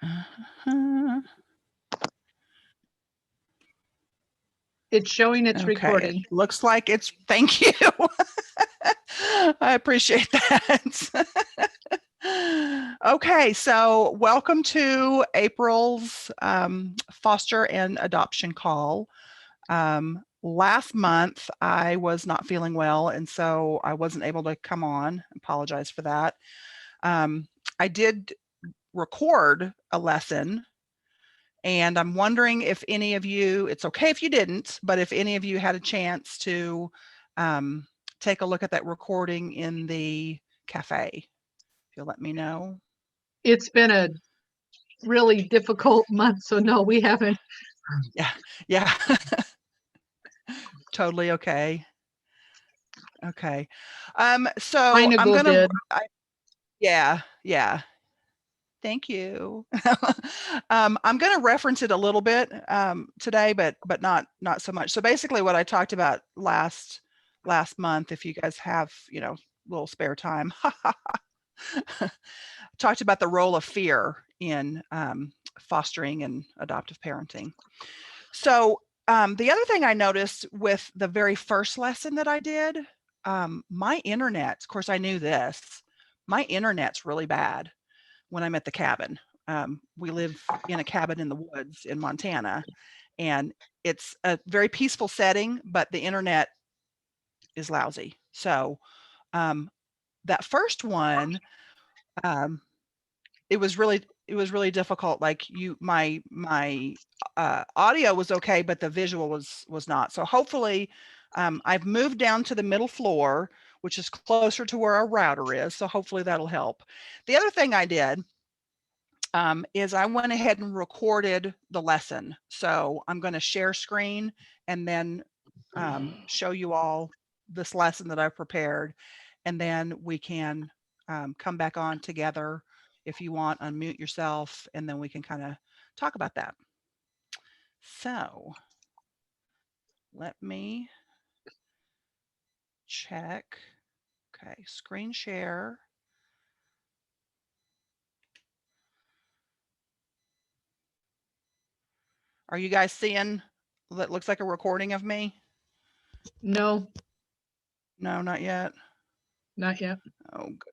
Uh-huh. It's showing it's Okay, recording. it looks like it's, thank you. I appreciate that. Okay, so welcome to April's foster and adoption call. Last month I was not feeling well, and so I wasn't able to come on. Apologize for that. I did record a lesson, and I'm wondering if any of you, it's okay if you didn't, but if any of you had a chance to take a look at that recording in the cafe, if you'll let me know. It's been a really difficult month, so no, we haven't. Yeah. Totally okay. Okay. So I'm Nicole gonna, did. yeah. Thank you. I'm gonna reference it a little bit today, but not so much. So basically what I talked about last month, if you guys have, you know, a little spare time, talked about the role of fear in fostering and adoptive parenting. So the other thing I noticed with the very first lesson that I did, my internet, of course I knew this, my internet's really bad when I'm at the cabin. We live in a cabin in the woods in Montana, and it's a very peaceful setting, but the internet is lousy. So that first one, it was really difficult. Like my audio was okay, but the visual was not. So hopefully, I've moved down to the middle floor, which is closer to where our router is. So hopefully that'll help. The other thing I did is I went ahead and recorded the lesson. So I'm going to share screen and then show you all this lesson that I've prepared. And then we can come back on together if you want, unmute yourself, and then we can kind of talk about that. So let me check. Okay, screen share. Are you guys seeing that looks like a recording of me? No, No, not yet. not yet. Oh, good.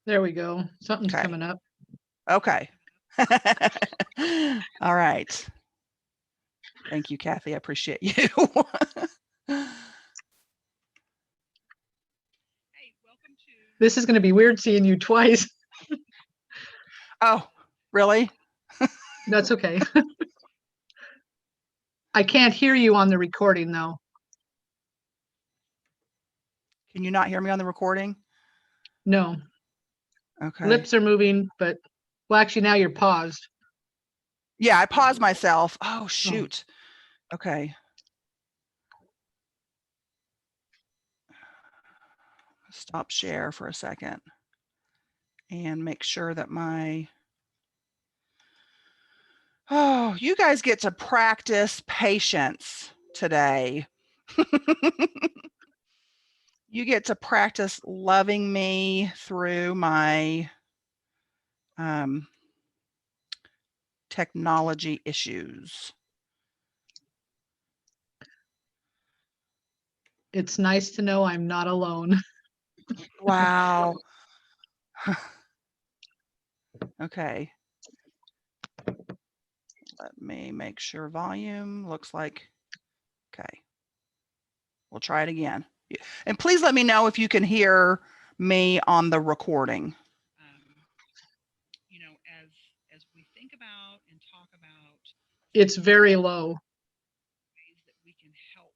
There we go. Something's Okay. coming up. Okay. All right. Thank you, Kathy. I appreciate you. Hey, welcome to. This is going to be weird seeing you twice. Oh, really? That's okay. I can't hear you on the recording though. Can you not hear me on the recording? No. Okay. Lips are moving, but well, actually now you're paused. Yeah, I paused myself. Oh, shoot. Oh. Okay. Stop share for a second and make sure that my, oh, you guys get to practice patience today. You get to practice loving me through my technology issues. It's nice to know I'm not alone. Wow. Okay. Let me make sure volume looks like, okay. We'll try it again. And please let me know if you can hear me on the recording. You know, as we think about and talk about, It's very low. ways that we can help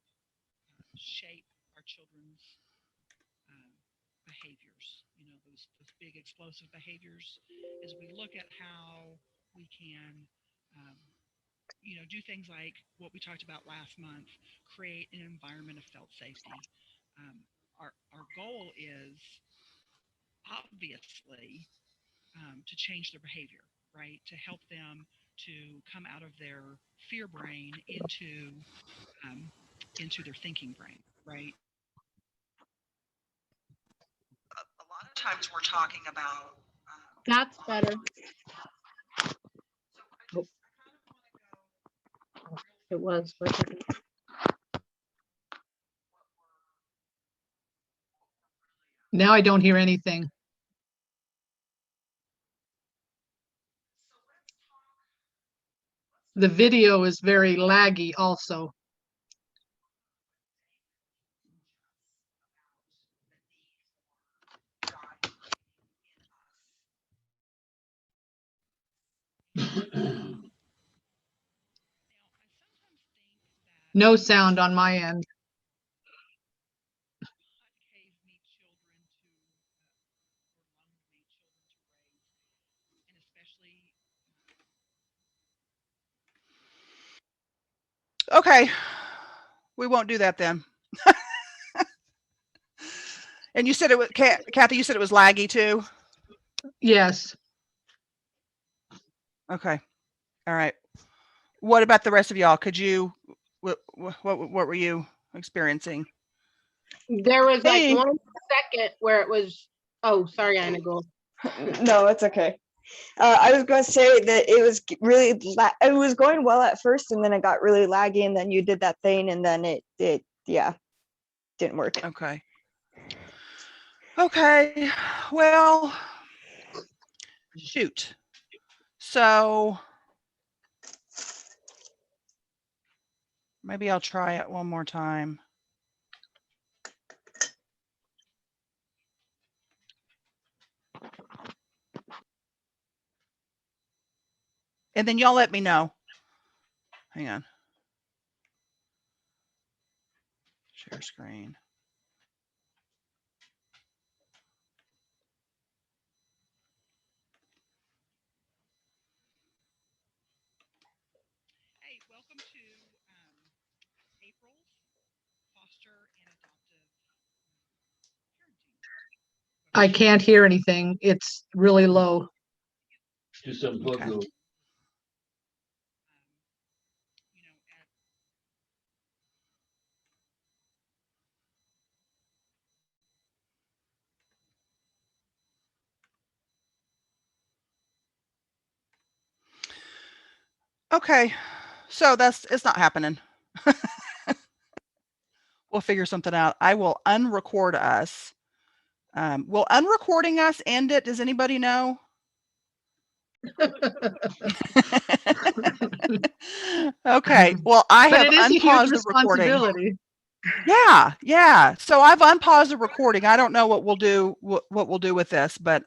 shape our children's behaviors, you know, those big explosive behaviors, as we look at how we can you know, do things like what we talked about last month, create an environment of felt safety. Our goal is obviously to change their behavior, right? To help them to come out of their fear brain um, into their thinking brain, right? A lot of times we're talking about. That's better. It was. Now I don't hear anything. The video is very laggy also. No sound on my end. Okay, we won't do that then. And you said it was, Kathy, you said it was laggy too? Yes. Okay. All right. What about the rest of y'all? Could you, what were you experiencing? There was like Hey. 1 second where it was, oh, sorry, Anna, go. No, it's okay. I was going to say that it was really, it was going well at first, and then it got really laggy, and then you did that thing, and then it yeah, didn't work. Okay. Okay. Well, shoot. So maybe I'll try it one more time. And then y'all let me know. Hang on. Share screen. Hey, welcome to April's foster and adoptive parenting. I can't hear anything. It's really low. Just unplug Okay. those. Okay, so it's not happening. We'll figure something out. I will unrecord us. Will unrecording us end it? Does anybody know? Okay, well, I But have it is a huge unpaused the recording. responsibility. Yeah. So I've unpaused the recording. I don't know what we'll do, what we'll do with this, but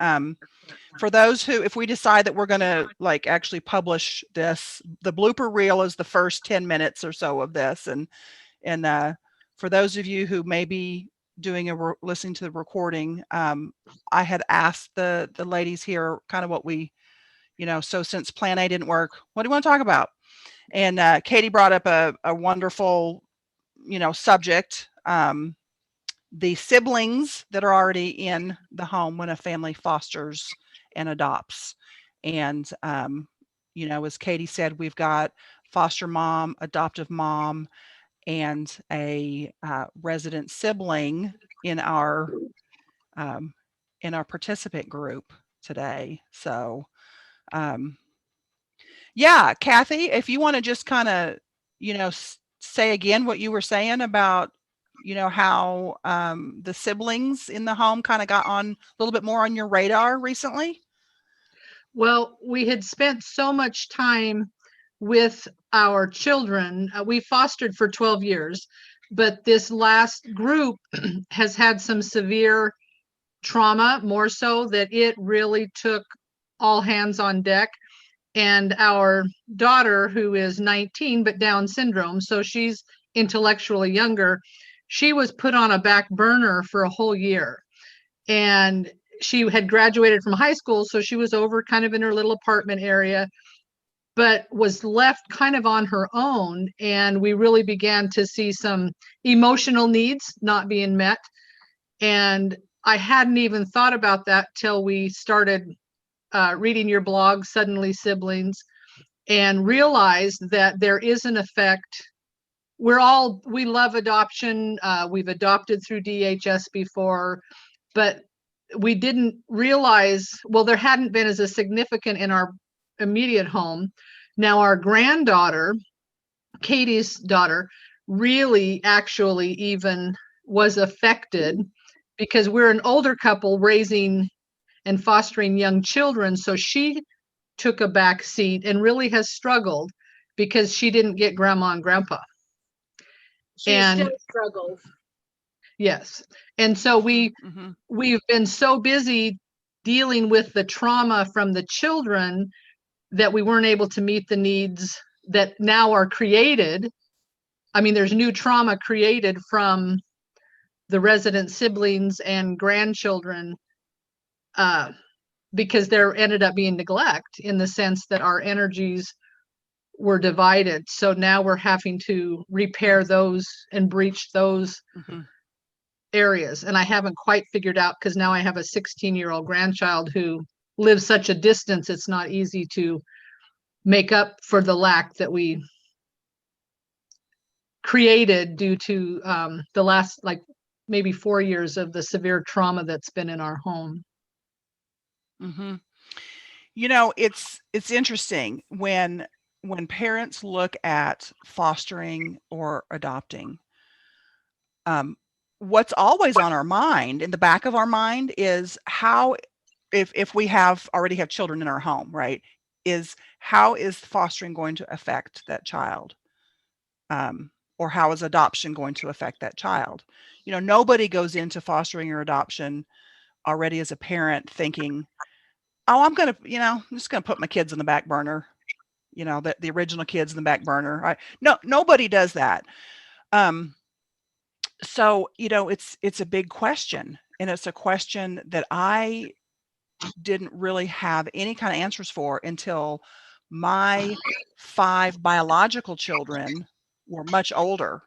for those who, if we decide that we're going to like actually publish this, the blooper reel is the first 10 minutes or so of this. And for those of you who may be doing listening to the recording, I had asked the ladies here kind of what we, so since plan A didn't work, what do you want to talk about? And Katie brought up a wonderful, subject, the siblings that are already in the home when a family fosters and adopts. And, as Katie said, we've got foster mom, adoptive mom, and a resident sibling in our participant group today. So, yeah, Kathy, if you want to just kind of, say again what you were saying about, how the siblings in the home kind of got on a little bit more on your radar recently. Well, we had spent so much time with our children. We fostered for 12 years, but this last group has had some severe trauma, more so that it really took all hands on deck. And our daughter, who is 19 but Down syndrome, so she's intellectually younger, she was put on a back burner for a whole year. And she had graduated from high school, so she was over kind of in her little apartment area, but was left kind of on her own. And we really began to see some emotional needs not being met. And I hadn't even thought about that till we started reading your blog, Suddenly Siblings. and realized that there is an effect. We love adoption. We've adopted through DHS before, but we didn't realize, well, there hadn't been as a significant in our immediate home. Now our granddaughter, Katie's daughter, really actually even was affected because we're an older couple raising and fostering young children. So she took a back seat and really has struggled because she didn't get grandma and grandpa. She And- still struggles. Yes. And so we've been so busy dealing with the trauma from the children that we weren't able to meet the needs that now are created. I mean, there's new trauma created from the resident siblings and grandchildren because there ended up being neglect in the sense that our energies were divided. So now we're having to repair those and breach those areas. And I haven't quite figured out, because now I have a 16-year-old grandchild who lives such a distance, it's not easy to make up for the lack that we created due to the last, like, maybe 4 years of the severe trauma that's been in our home. You know, it's interesting when parents look at fostering or adopting. What's always on our mind, in the back of our mind, is how, if we already have children in our home, right? Is how is fostering going to affect that child? Or how is adoption going to affect that child? You know, nobody goes into fostering or adoption already as a parent thinking, oh, I'm just going to put my kids in the back burner, you know, the original kids in the back burner. No, nobody does that. So, you know, it's a big question, and it's a question that I didn't really have any kind of answers for until my 5 biological children were much older.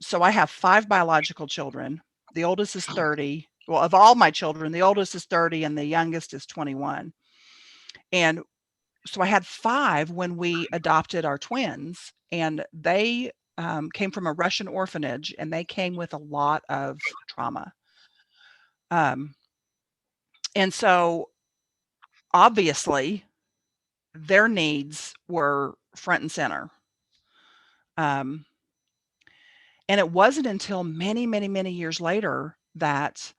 So I have 5 biological children. The oldest is 30. Well, of all my children, the oldest is 30 and the youngest is 21. And so I had 5 when we adopted our twins, and they came from a Russian orphanage, and they came with a lot of trauma. And so obviously their needs were front and center. And it wasn't until many, many, many years later that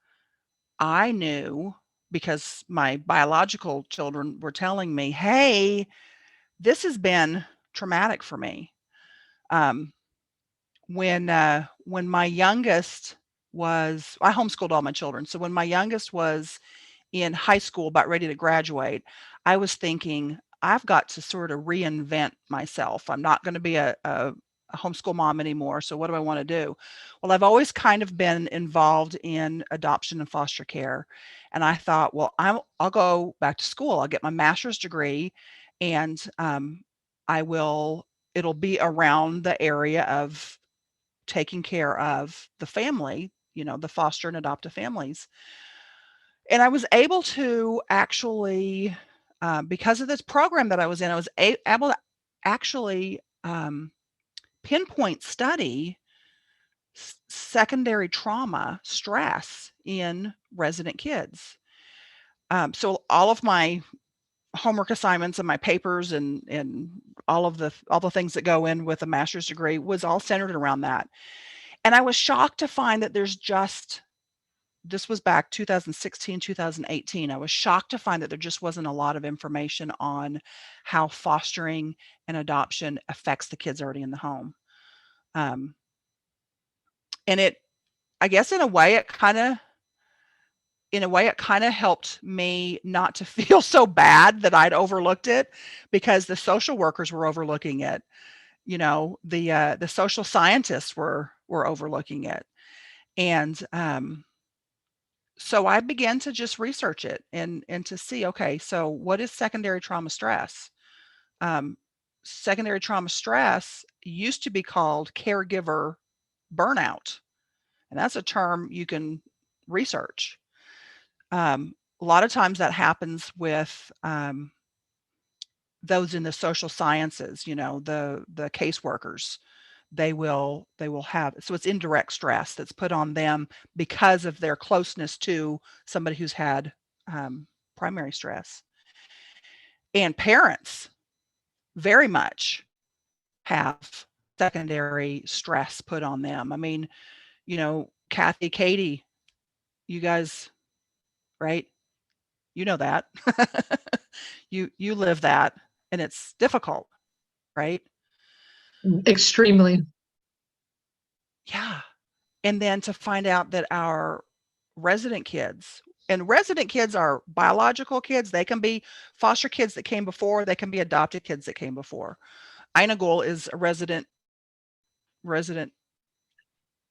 I knew, because my biological children were telling me, hey, this has been traumatic for me. When my youngest was, I homeschooled all my children. So when my youngest was in high school, about ready to graduate, I was thinking, I've got to sort of reinvent myself. I'm not going to be a homeschool mom anymore. So what do I want to do? Well, I've always kind of been involved in adoption and foster care. And I thought, well, I'll go back to school. I'll get my master's degree, and it'll be around the area of taking care of the family, you know, the foster and adoptive families. And I was able to actually, because of this program that I was in, I was able to actually pinpoint study secondary trauma stress in resident kids. So all of my homework assignments and my papers and all the things that go in with a master's degree was all centered around that. And I was shocked to find that this was back 2016, 2018. I was shocked to find that there just wasn't a lot of information on how fostering and adoption affects the kids already in the home. And I guess in a way it kind of helped me not to feel so bad that I'd overlooked it, because the social workers were overlooking it. You know, the social scientists were overlooking it. And so I began to just research it and to see, okay, so what is secondary trauma stress? Secondary trauma stress used to be called caregiver burnout. And that's a term you can research. A lot of times that happens with those in the social sciences, the caseworkers, they will have, so it's indirect stress that's put on them because of their closeness to somebody who's had primary stress. And parents very much have secondary stress put on them. I mean, Kathy, Katie, you guys, right? You know that. You live that, and it's difficult, right? Extremely. Yeah. And then to find out that our resident kids, and resident kids are biological kids, they can be foster kids that came before, they can be adopted kids that came before. Ainagul is a resident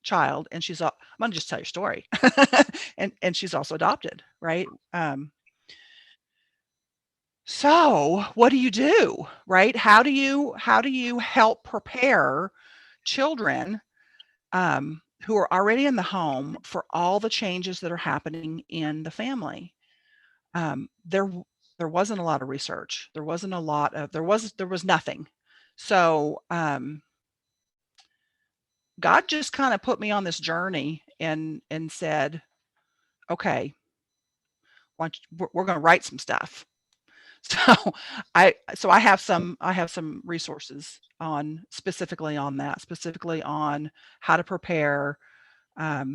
child, and I'm gonna just tell your story. and she's also adopted, right? So what do you do, right? How do you help prepare children who are already in the home for all the changes that are happening in the family? There wasn't a lot of research. There wasn't a lot of, there was nothing. So God just kind of put me on this journey and said, okay, we're going to write some stuff. So I have some resources specifically on that, specifically on how to prepare. How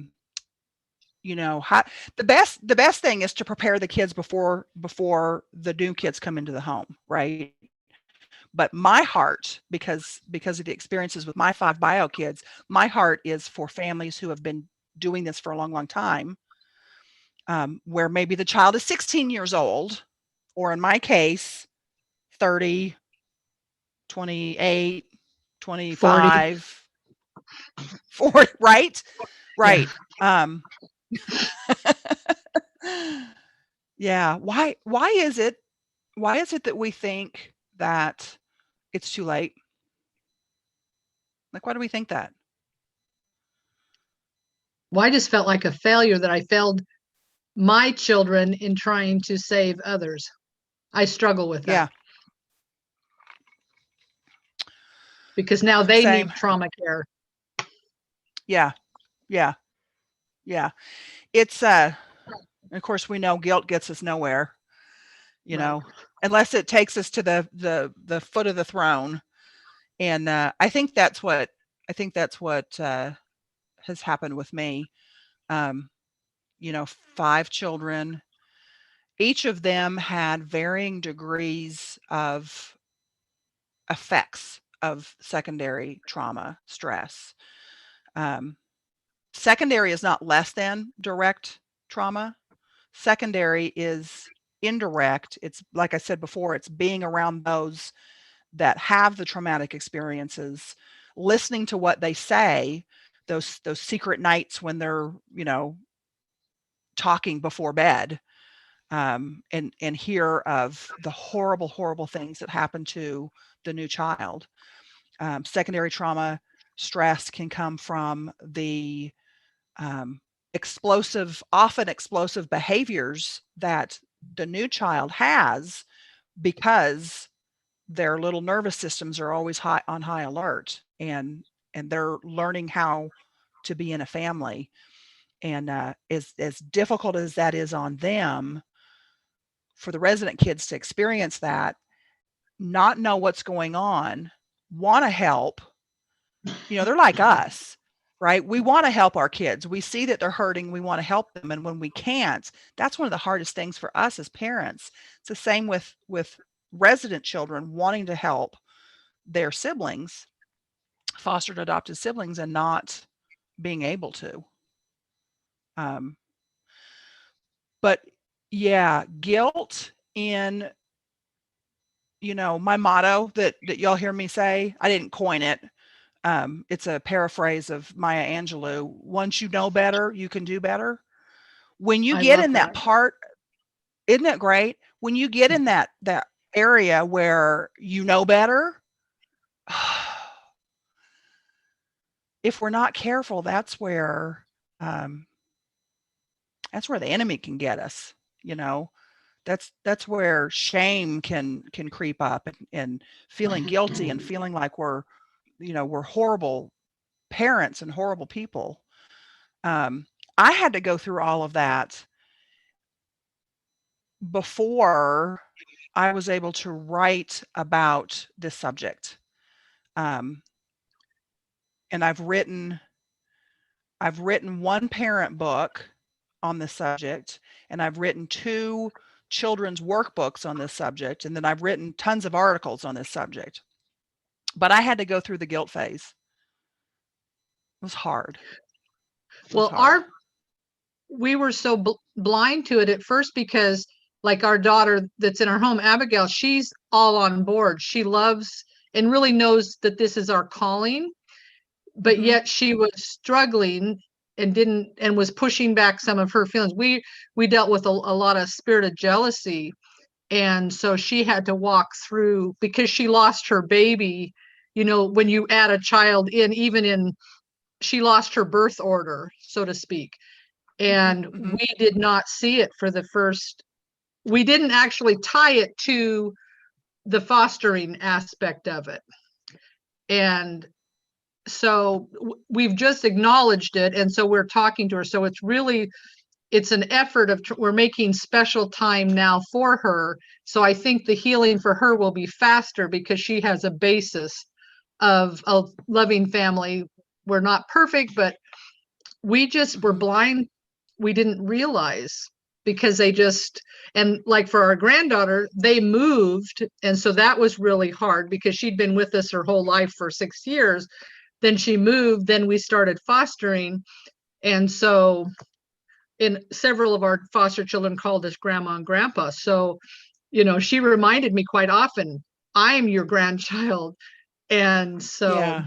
the best thing is to prepare the kids before the new kids come into the home, right? But my heart, because of the experiences with my 5 bio kids, my heart is for families who have been doing this for a long, long time, where maybe the child is 16 years old, or in my case, 30, 28, 25, 40, right? Right. Yeah. Why is it that we think that it's too late? Like, why do we think that? Well, I just felt like a failure that I failed my children in trying to save others. I struggle with that. Yeah. Because now they Same. need trauma care. Yeah. Yeah. Yeah. It's of course we know guilt gets us nowhere, Right. unless it takes us to the foot of the throne. And I think that's what has happened with me. 5 children, each of them had varying degrees of effects of secondary trauma, stress. Secondary is not less than direct trauma. Secondary is indirect. It's, like I said before, it's being around those that have the traumatic experiences, listening to what they say, those secret nights when they're, talking before bed, and hear of the horrible, horrible things that happen to the new child. Secondary trauma stress can come from the often explosive behaviors that the new child has, because their little nervous systems are always on high alert, and they're learning how to be in a family. And as difficult as that is on them, for the resident kids to experience that, not know what's going on, want to help, they're like us, right? We want to help our kids. We see that they're hurting. We want to help them. And when we can't, that's one of the hardest things for us as parents. It's the same with resident children wanting to help their siblings, fostered adopted siblings, and not being able to. But yeah, guilt in, my motto that y'all hear me say, I didn't coin it. It's a paraphrase of Maya Angelou. Once you know better, you can do better. When you get in that part, isn't it great? When you get in that area where you know better, if we're not careful, that's where the enemy can get us. that's where shame can creep up, and feeling guilty and feeling like we're horrible parents and horrible people. I had to go through all of that before I was able to write about this subject. Um, and I've written one parent book on this subject, and I've written 2 children's workbooks on this subject, and then I've written tons of articles on this subject. But I had to go through the guilt phase. It was hard. It was Well, hard. we were so blind to it at first because like our daughter that's in our home, Abigail, she's all on board. She loves and really knows that this is our calling, but Mhm. yet she was struggling and was pushing back some of her feelings. We dealt with a lot of spirit of jealousy, and so she had to walk through because she lost her baby. You know, when you add a child in, she lost her birth order, so to speak. And Mhm. we did not see it for the first, we didn't actually tie it to the fostering aspect of it. And so we've just acknowledged it. And so we're talking to her. So it's an effort of, we're making special time now for her. So I think the healing for her will be faster because she has a basis of a loving family. We're not perfect, but we just were Mhm. blind. We didn't realize because and like for our granddaughter, they moved. And so that was really hard because she'd been with us her whole life for 6 years. Then she moved, then we started fostering. And so in several of our foster children called us grandma and grandpa. So, she reminded me quite often, I'm your grandchild. And so, Yeah.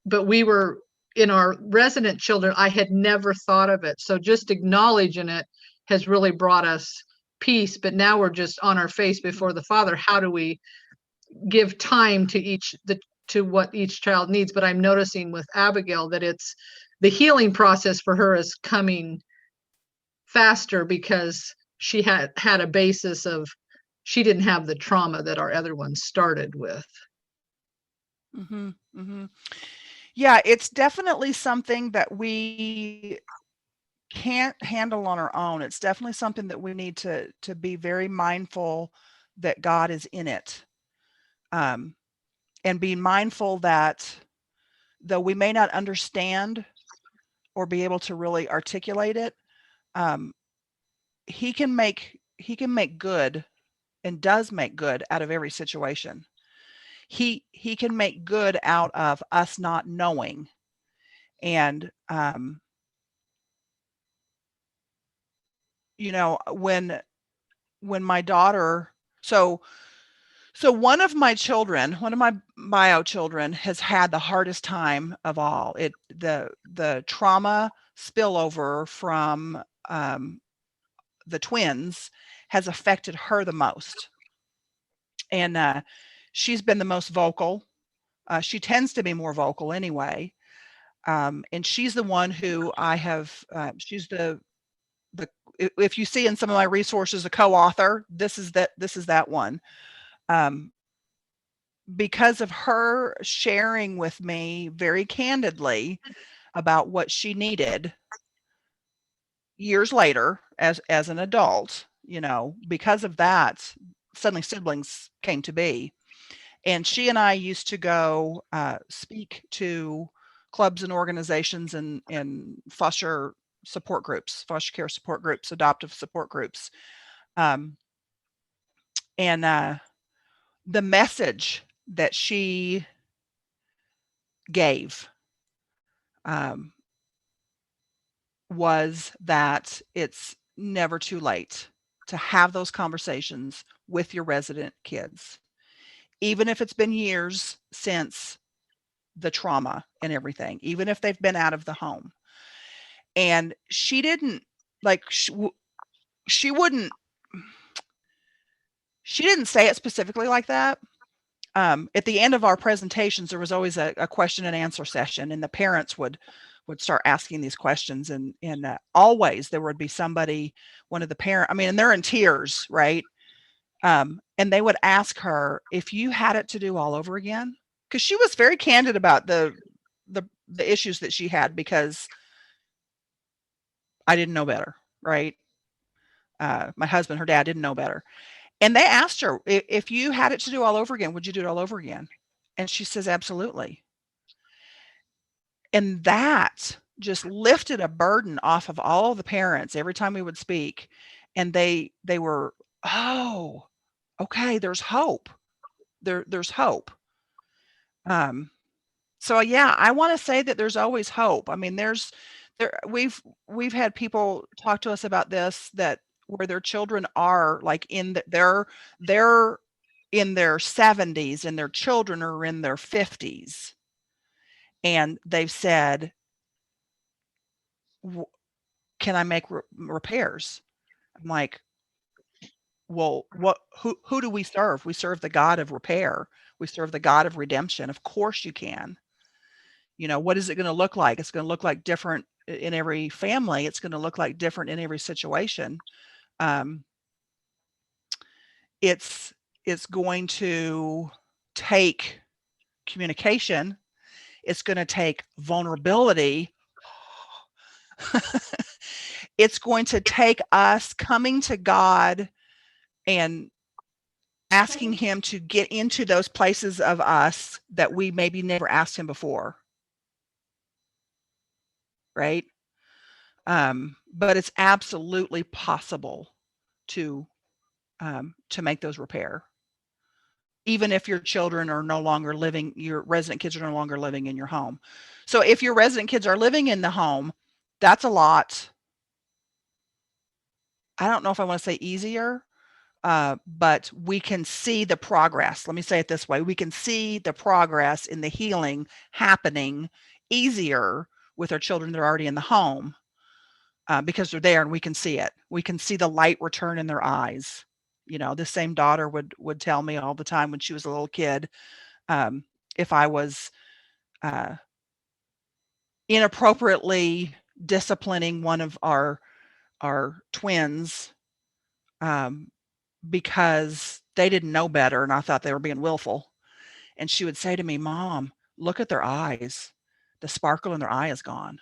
but we were in our resident children, I had never thought of it. So just acknowledging it has really brought us peace. But now we're just on our face before the Father. How do we give time to to what each child needs? But I'm noticing with Abigail that it's the healing process for her is coming faster because she had a basis of, she didn't have the trauma that our other ones started with. Mhm. Mhm. Yeah, it's definitely something that we can't handle on our own. It's definitely something that we need to be very mindful that God is in it. Um, and be mindful that though we may not understand or be able to really articulate it, um, he can make good and does make good out of every situation. He can make good out of us not knowing. And when my daughter, so one of my bio children has had the hardest time of all. The trauma spillover from the twins has affected her the most. And she's been the most vocal. She tends to be more vocal anyway. And she's the one who she's the if you see in some of my resources a co-author, this is that one. Um, because of her sharing with me very candidly about what she needed years later as an adult, because of that, suddenly siblings came to be. And she and I used to go speak to clubs and organizations and foster support groups, foster care support groups, adoptive support groups. Um, and the message that she gave um, was that it's never too late to have those conversations with your resident kids, even if it's been years since the trauma and everything, even if they've been out of the home. And she didn't like she wouldn't she didn't say it specifically like that. At the end of our presentations, there was always a question and answer session, and the parents would would start asking these questions, and always there would be somebody, one of the parent, I mean, and they're in tears, right? And they would ask her, if you had it to do all over again, because she was very candid about the issues that she had, because I didn't know better, right? My husband, her dad, didn't know better. And they asked her, if you had it to do all over again, would you do it all over again? And she says, absolutely. And that just lifted a burden off of all the parents every time we would speak. And they were, oh, okay, there's hope. There's hope. So yeah, I want to say that there's always hope. I mean, we've had people talk to us about this, that where their children are like they're in their 70s and their children are in their 50s. And they've said, can I make repairs? I'm like, well, who do we serve? We serve the God of repair. We serve the God of redemption. Of course you can. You know, what is it going to look like? It's going to look like different in every family. It's going to look like different in every situation. It's going to take communication. It's going to take vulnerability. It's going to take us coming to God and asking him to get into those places of us that we maybe never asked him before. Right? But it's absolutely possible to make those repair. Even if your children are no longer living, your resident kids are no longer living in your home. So if your resident kids are living in the home, that's a lot. I don't know if I want to say easier, but we can see the progress. Let me say it this way. We can see the progress in the healing happening easier with our children that are already in the home, because they're there and we can see it. We can see the light return in their eyes. You know, the same daughter would tell me all the time when she was a little kid, if I was inappropriately disciplining one of our twins, because they didn't know better and I thought they were being willful. And she would say to me, Mom, look at their eyes. The sparkle in their eye is gone.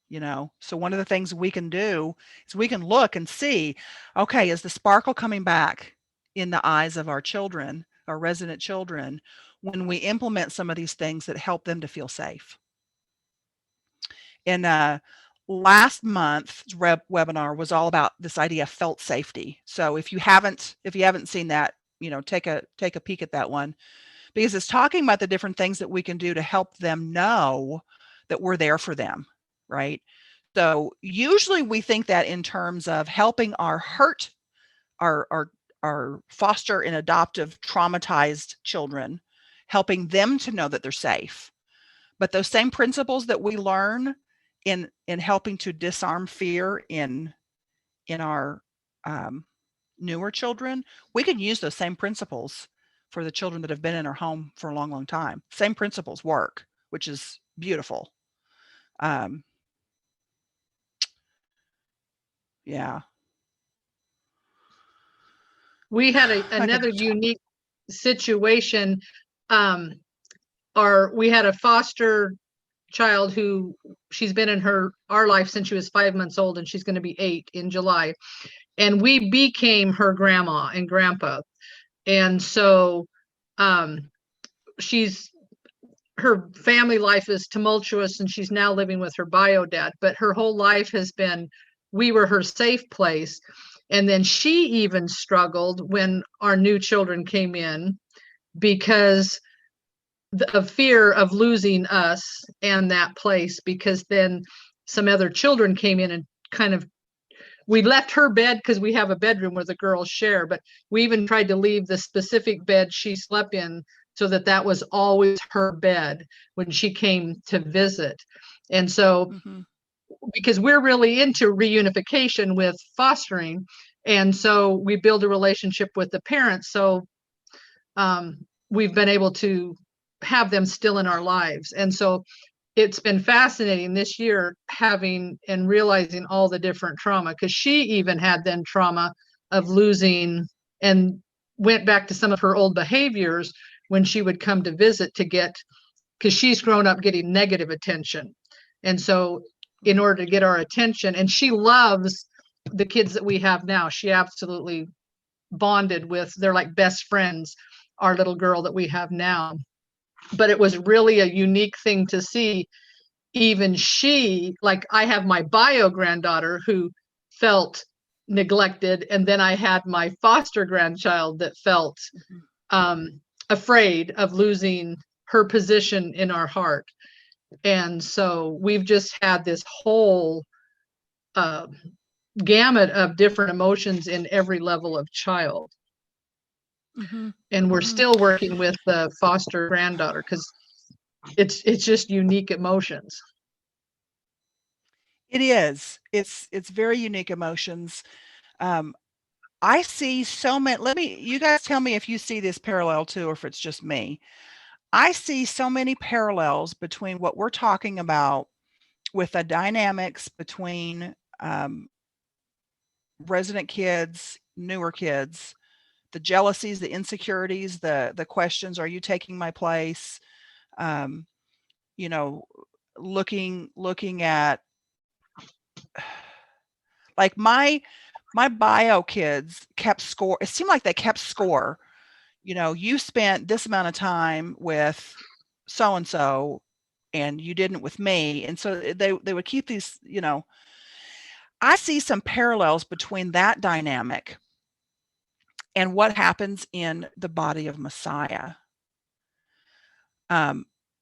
You know, so one of the things we can do is we can look and see, okay, is the sparkle coming back in the eyes of our children, our resident children, when we implement some of these things that help them to feel safe. And last month's webinar was all about this idea of felt safety. So if you haven't seen that, you know, take a peek at that one, because it's talking about the different things that we can do to help them know that we're there for them, right? So usually we think that in terms of helping our foster and adoptive traumatized children, helping them to know that they're safe. But those same principles that we learn in helping to disarm fear in our newer children, we can use those same principles for the children that have been in our home for a long, long time. Same principles work, which is beautiful. Yeah. We had another unique situation. We had a foster child who she's been in our life since she was 5 months old, and she's going to be 8 in July. And we became her grandma and grandpa. And so her family life is tumultuous, and she's now living with her bio dad, but her whole life has been, we were her safe place. And then she even struggled when our new children came in, because of fear of losing us and that place, because then some other children came in and we left her bed, because we have a bedroom where the girls share, but we even tried to leave the specific bed she slept in so that was always her bed when she came to visit. And so because we're really into reunification with fostering, and so we build a relationship with the parents. So we've been able to have them still in our lives. And so it's been fascinating this year having and realizing all the different trauma, because she even had then trauma of losing and went back to some of her old behaviors when she would come to visit to get, because she's grown up getting negative attention. And so in order to get our attention, and she loves the kids that we have now, she absolutely bonded with, they're like best friends, our little girl that we have now. But it was really a unique thing to see. Even she, like I have my bio granddaughter who felt neglected, and then I had my foster grandchild that felt afraid of losing her position in our heart. And so we've just had this whole gamut of different emotions in every level of child. And we're still working with the foster granddaughter because it's just unique emotions. It is. It's very unique emotions. I see so many. You guys tell me if you see this parallel too, or if it's just me. I see so many parallels between what we're talking about with the dynamics between resident kids, newer kids, the jealousies, the insecurities, the questions, are you taking my place? You know, looking at, like my bio kids kept score. It seemed like they kept score. You know, you spent this amount of time with so and so and you didn't with me. And so they would keep these, you know. I see some parallels between that dynamic and what happens in the body of Messiah.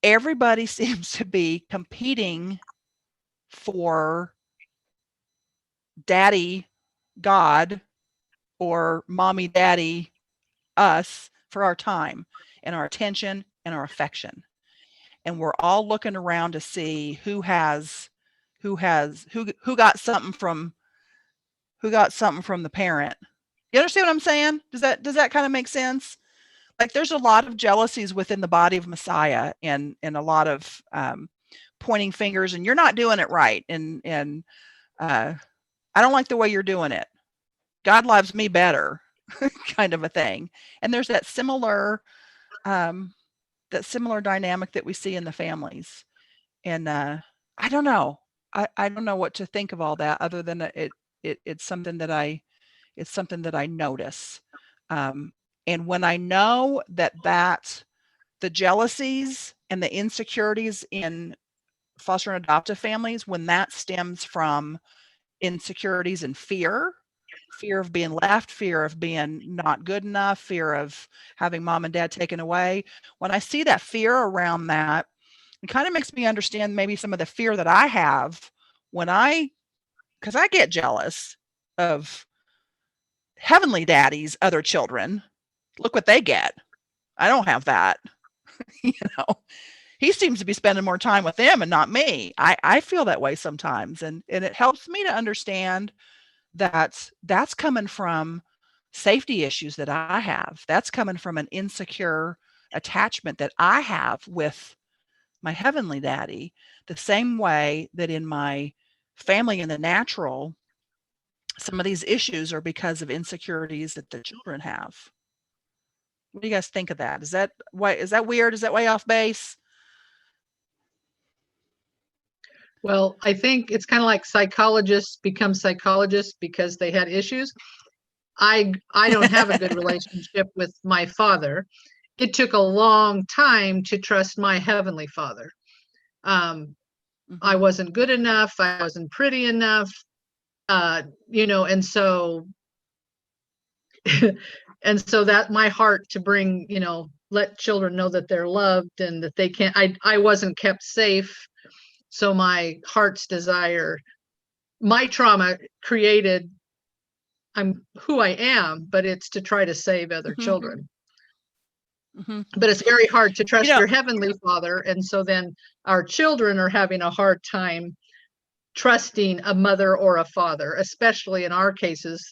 Everybody seems to be competing for daddy God or mommy daddy us for our time and our attention and our affection. And we're all looking around to see who got something from the parent. You understand what I'm saying? Does that kind of make sense? Like there's a lot of jealousies within the body of Messiah and a lot of pointing fingers, and you're not doing it right. And I don't like the way you're doing it. God loves me better, kind of a thing. And there's that similar dynamic that we see in the families. And I don't know. I don't know what to think of all that, other than it's something that I notice. And when I know that the jealousies and the insecurities in foster and adoptive families, when that stems from insecurities and fear of being left, fear of being not good enough, fear of having mom and dad taken away. When I see that fear around that, it kind of makes me understand maybe some of the fear that I have because I get jealous of heavenly daddy's other children. Look what they get. I don't have that. You know, he seems to be spending more time with them and not me. I feel that way sometimes. And it helps me to understand that that's coming from safety issues that I have. That's coming from an insecure attachment that I have with my heavenly daddy, the same way that in my family in the natural, some of these issues are because of insecurities that the children have. What do you guys think of that? Is that weird? Is that way off base? Well, I think it's kind of like psychologists become psychologists because they had issues. I don't have a good relationship with my father. It took a long time to trust my heavenly father. I wasn't good enough. I wasn't pretty enough. You know, and so that my heart to bring, you know, let children know that they're loved and that they can't, I wasn't kept safe. So my heart's desire, my trauma created, I'm who I am, but it's to try to save other children. But it's very hard to trust your heavenly father. And so then our children are having a hard time trusting a mother or a father, especially in our cases,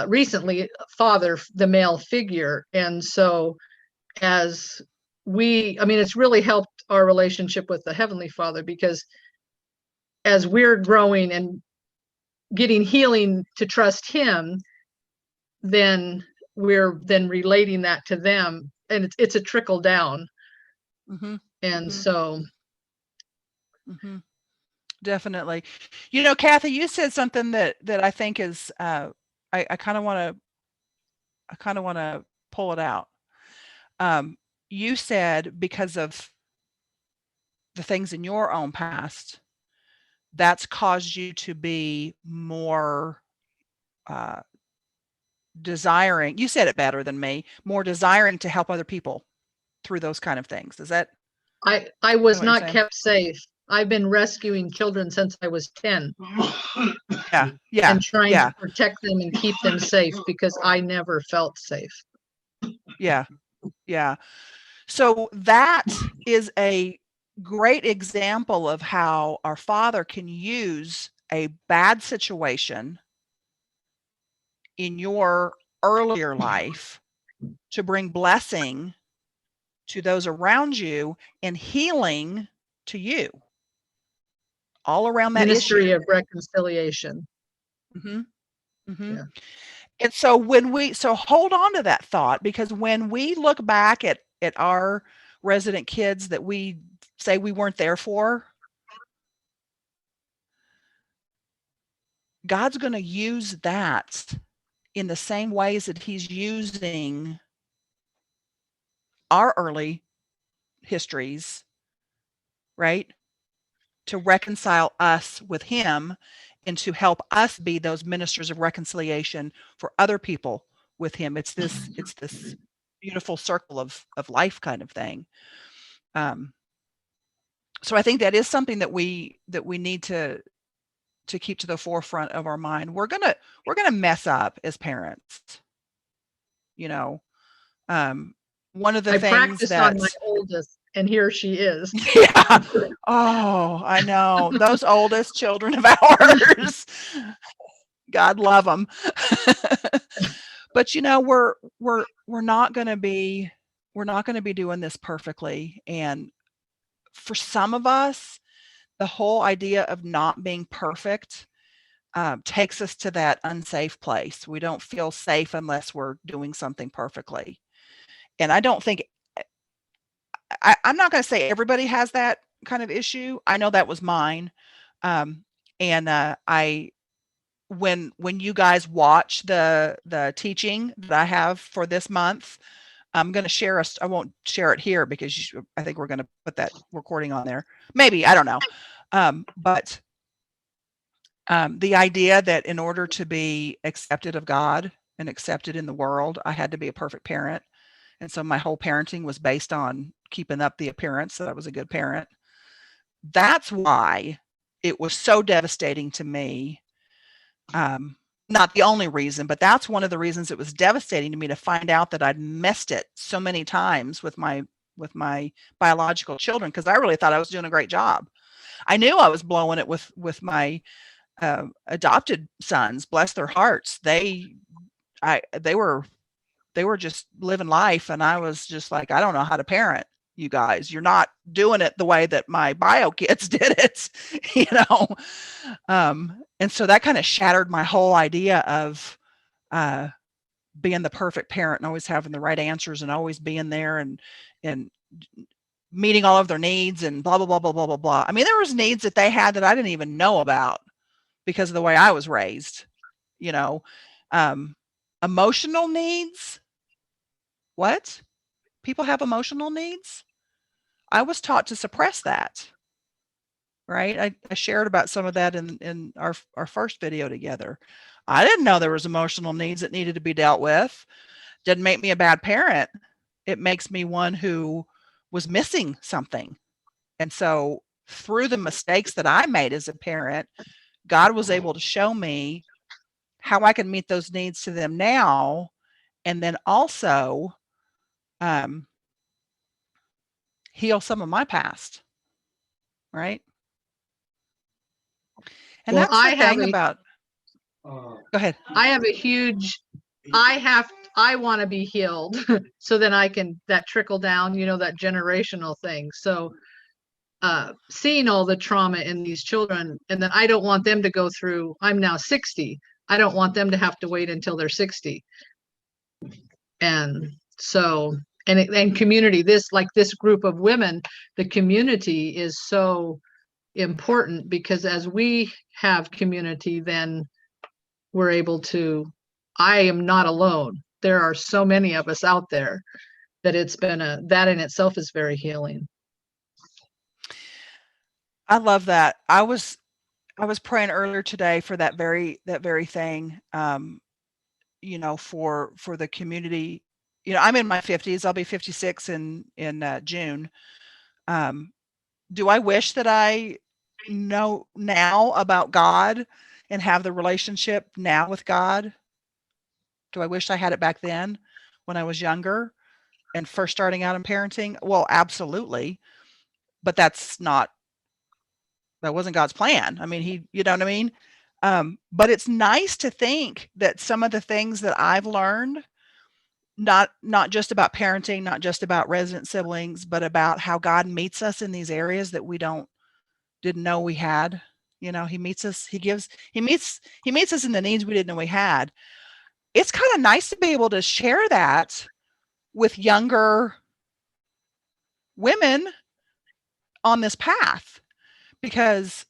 recently, father, the male figure. And so as I mean, it's really helped our relationship with the Heavenly Father, because as we're growing and getting healing to trust him, then we're then relating that to them, and it's a trickle down. Mm-hmm. And Mhm. so Mm-hmm. Definitely. You know, Kathy, you said something that I think is I kind of want to pull it out. You said because of the things in your own past, that's caused you to be more uh, desiring. You said it better than me. More desiring to help other people through those kind of things. Is that I was what you're not saying? kept safe. I've been rescuing children since I was 10 Yeah. Yeah. and trying Yeah. to protect them and keep them safe, because I never felt safe. Yeah. Yeah. So that is a great example of how our Father can use a bad situation in your earlier life to bring blessing to those around you and healing to you all around that Ministry issue. of reconciliation. Mhm. Mhm. Yeah. And so so hold on to that thought, because when we look back at our resident kids that we say we weren't there for, God's going to use that in the same ways that he's using our early histories, right? To reconcile us with him and to help us be those ministers of reconciliation for other people with him. It's this beautiful circle of life kind of thing. So I think that is something that we need to keep to the forefront of our mind. We're gonna mess up as parents. You know, one of the I things practiced on that my oldest, and here she is. yeah. Oh, I know. Those oldest children of ours. God love them. But you know, we're not going to be doing this perfectly, and for some of us, the whole idea of not being perfect takes us to that unsafe place. We don't feel safe unless we're doing something perfectly. And I don't think I'm not going to say everybody has that kind of issue. I know that was mine. Um, and I when you guys watch the teaching that I have for this month, I'm going to share I won't share it here because I think we're going to put that recording on there. Maybe, I don't know. But the idea that in order to be accepted of God and accepted in the world, I had to be a perfect parent. And so my whole parenting was based on keeping up the appearance that I was a good parent. That's why it was so devastating to me. Not the only reason, but that's one of the reasons it was devastating to me to find out that I'd missed it so many times with my biological children, because I really thought I was doing a great job. I knew I was blowing it with my adopted sons. Bless their hearts. They were just living life, and I was just like, I don't know how to parent you guys. You're not doing it the way that my bio kids did it, you know. And so that kind of shattered my whole idea of being the perfect parent and always having the right answers and always being there and meeting all of their needs and blah blah blah blah blah blah blah. I mean, there was needs that they had that I didn't even know about because of the way I was raised, you know. Emotional needs. What? People have emotional needs? I was taught to suppress that, right? I shared about some of that in our first video together. I didn't know there was emotional needs that needed to be dealt with. Didn't make me a bad parent. It makes me one who was missing something. And so through the mistakes that I made as a parent, God was able to show me how I can meet those needs to them now, and then also heal some of my past, right? And Well, that's the thing about. Uh, Go ahead. I have a huge I want to be healed so then I can, that trickle down, that generational thing. So seeing all the trauma in these children, and then I don't want them to go through, I'm now 60. I don't want them to have to wait until they're 60. And so, and community, this group of women, the community is so important, because as we have community, then we're able to, I am not alone. There are so many of us out there that it's been that in itself is very healing. I love that. I was praying earlier today for that very thing. For the community. I'm in my 50s. I'll be 56 in June. Do I wish that I know now about God and have the relationship now with God? Do I wish I had it back then when I was younger and first starting out in parenting? Well, absolutely. But that wasn't God's plan. I mean, you know what I mean? But it's nice to think that some of the things that I've learned, not just about parenting, not just about resident siblings, but about how God meets us in these areas that we didn't know we had. He meets us, he meets us in the needs we didn't know we had. It's kind of nice to be able to share that with younger women on this path, because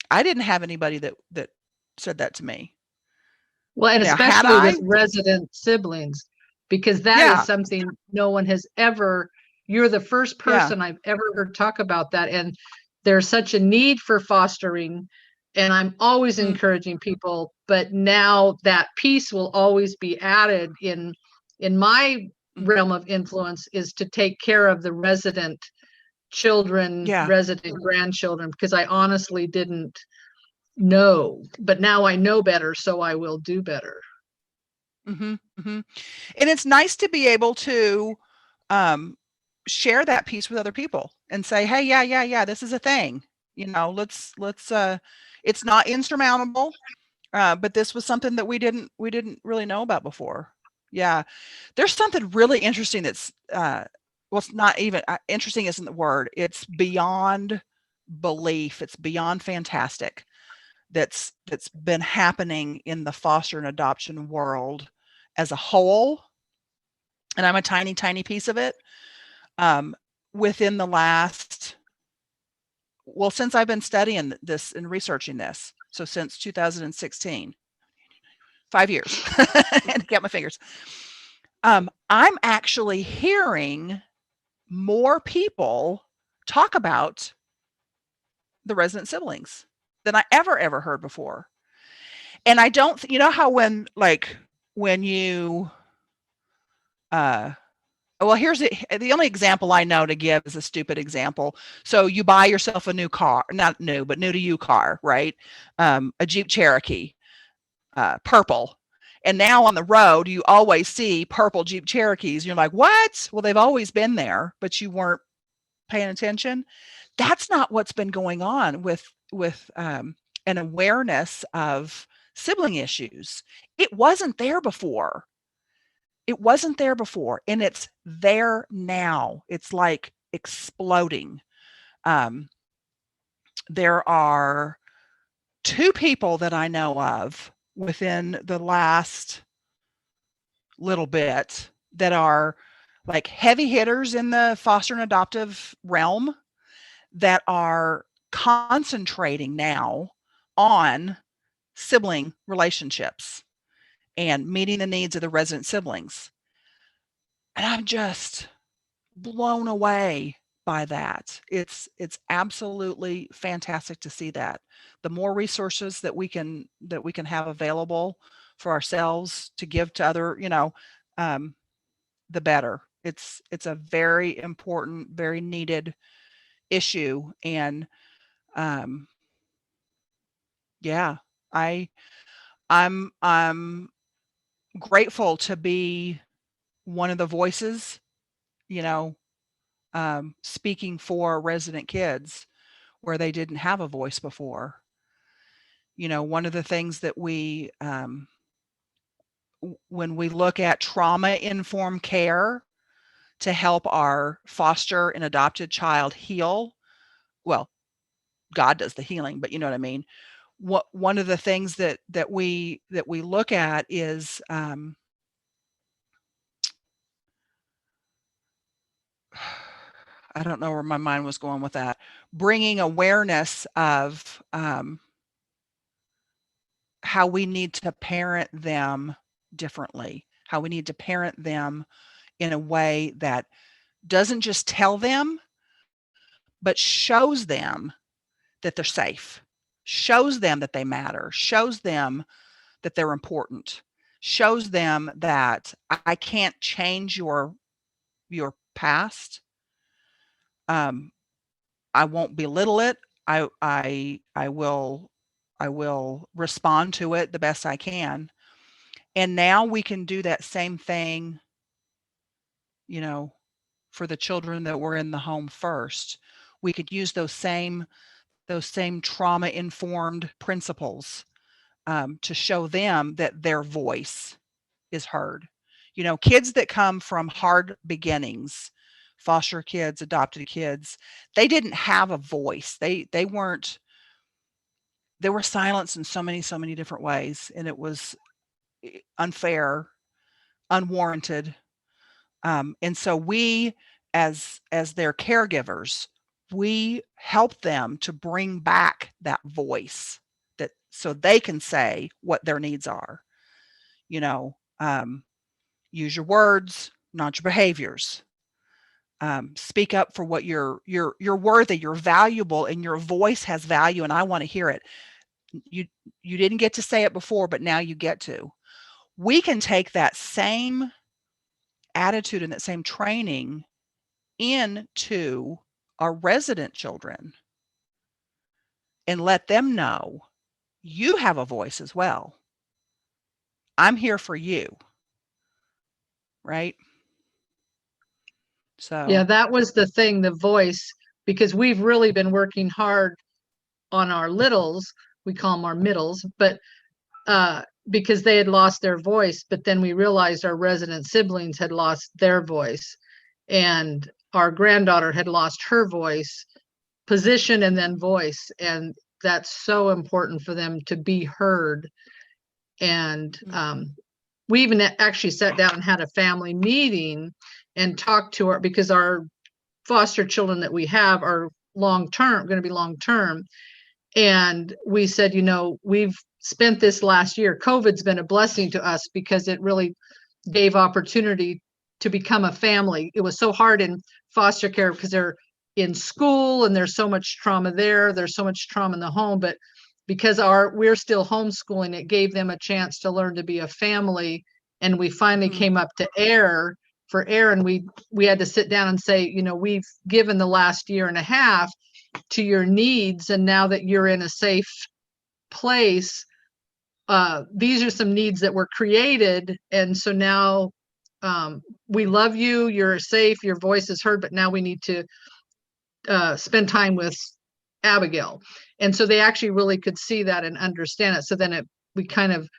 I didn't have anybody that said that to me. Well, and Now, had especially with I- resident siblings, because that Yeah. is something no one has ever, you're the first Yeah. person I've ever heard talk about that. And there's such a need for fostering, and I'm always Mm. encouraging people, but now that piece will always be added in my Mm. realm of influence, is to take care of the resident children, Yeah. resident grandchildren, because I honestly didn't know, but now I know better, so I will do better. And it's nice to be able to share that piece with other people and say, hey, yeah, this is a thing. Let's it's not insurmountable, but this was something that we didn't really know about before. Yeah. There's something really interesting that's well, it's not even interesting isn't the word. It's beyond belief. It's beyond fantastic. That's been happening in the foster and adoption world as a whole. And I'm a tiny piece of it. Within the last, since I've been studying this and researching this, so since 2016, 5 years, and count my fingers, I'm actually hearing more people talk about the resident siblings than I ever heard before. And I don't, how when you, well, here's the only example I know to give is a stupid example. So you buy yourself a new car, not new, but new to you car, right? A Jeep Cherokee, purple. And now on the road, you always see purple Jeep Cherokees. You're like, what? Well, they've always been there, but you weren't paying attention. That's not what's been going on with an awareness of sibling issues. It wasn't there before. And it's there now. It's like exploding. There are 2 people that I know of within the last little bit that are like heavy hitters in the foster and adoptive realm that are concentrating now on sibling relationships and meeting the needs of the resident siblings. And I'm just blown away by that. It's absolutely fantastic to see that. The more resources that we can have available for ourselves to give to other, the better. It's a very important, very needed issue. And yeah, I'm grateful to be one of the voices, speaking for resident kids where they didn't have a voice before. One of the things that we when we look at trauma-informed care to help our foster and adopted child heal, well, God does the healing, but you know what I mean. One of the things that we look at is I don't know where my mind was going with that. Bringing awareness of how we need to parent them differently, how we need to parent them in a way that doesn't just tell them, but shows them that they're safe, shows them that they matter, shows them that they're important, shows them that I can't change your past. I won't belittle it. I will respond to it the best I can. And now we can do that same thing, you know, for the children that were in the home first. We could use those same trauma-informed principles to show them that their voice is heard. You know, kids that come from hard beginnings, foster kids, adopted kids, they didn't have a voice. They weren't, they were silenced in so many different ways, and it was unfair, unwarranted. And so we, as their caregivers, we help them to bring back that voice, that so they can say what their needs are. You know, use your words, not your behaviors. Speak up for what you're worthy, you're valuable, and your voice has value, and I want to hear it. You didn't get to say it before, but now you get to. We can take that same attitude and that same training into our resident children and let them know you have a voice as well. I'm here for you. Right? So Yeah, that was the thing, the voice, because we've really been working hard on our littles. We call them our middles, but because they had lost their voice, but then we realized our resident siblings had lost their voice, and our granddaughter had lost her voice, position, and then voice. And that's so important for them to be heard. And we even actually sat down and had a family meeting and talked to her, because our foster children that we have are going to be long term. And we said, you know, we've spent this last year, COVID's been a blessing to us because it really gave opportunity to become a family. It was so hard in foster care because they're in school and there's so much trauma there. There's so much trauma in the home, but because we're still homeschooling, it gave them a chance to learn to be a family. And we finally came up to air for air, and we had to sit down and say, you know, we've given the last year and a half to your needs, and now that you're in a safe place, these are some needs that were created, and so now we love you, you're safe, your voice is heard, but now we need to spend time with Abigail. And so they actually really could see that and understand it. So then we kind of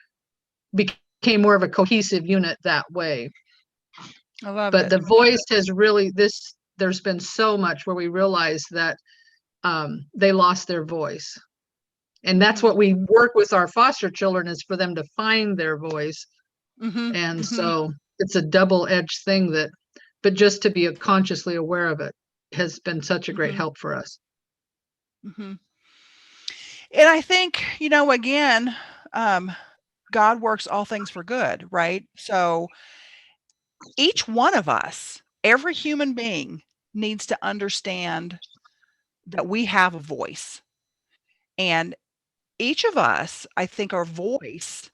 became more of a cohesive unit that way. I love But it. the voice has really, there's been so much where we realized that they lost their voice. And that's what we work with our foster children, is for them to find their voice. And so it's a double-edged thing but just to be consciously aware of it has been such a great help for us. And I think, you know, again, God works all things for good, right? So each one of us, every human being, needs to understand that we have a voice. And each of us, I think our voice,